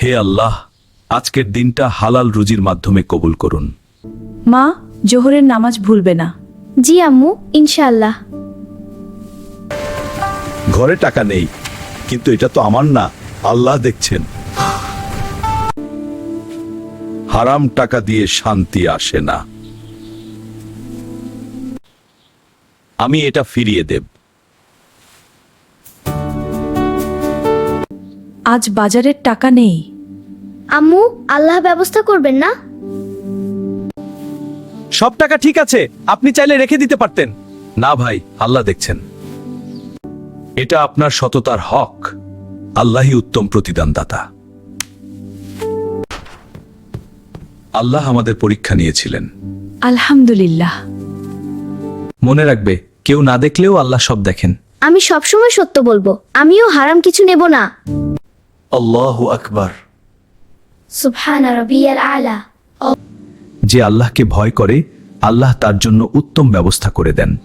হে আল্লাহ, আজকের দিনটা হালাল রুজির মাধ্যমে কবুল করুন। মা, জোহরের নামাজ ভুলবে না। জি আম্মু, ইনশাআল্লাহ। ঘরে টাকা নেই, কিন্তু এটা তো আমার না, আল্লাহ দেখছেন। হারাম টাকা দিয়ে শান্তি আসে না। আমি এটা ফিরিয়ে দেব। আজ বাজারের টাকা নেই। আম্মু, আল্লাহ ব্যবস্থা করবেন না? সব টাকা ঠিক আছে, আপনি চাইলে রেখে দিতে পারতেন। না ভাই, আল্লাহ দেখছেন। এটা আপনার সততার হক। আল্লাহই উত্তম প্রতিদানদাতা। আল্লাহ আমাদের পরীক্ষা নিয়েছিলেন। আলহামদুলিল্লাহ। মনে রাখবে, কেউ না দেখলেও আল্লাহ সব দেখেন। আমি সবসময় সত্য বলবো, আমিও হারাম কিছু নেব না। আল্লাহু আকবার। সুবহানা রাব্বিয়াল আলা। যে আল্লাহকে ভয় করে, আল্লাহ তার জন্য উত্তম ব্যবস্থা করে দেন।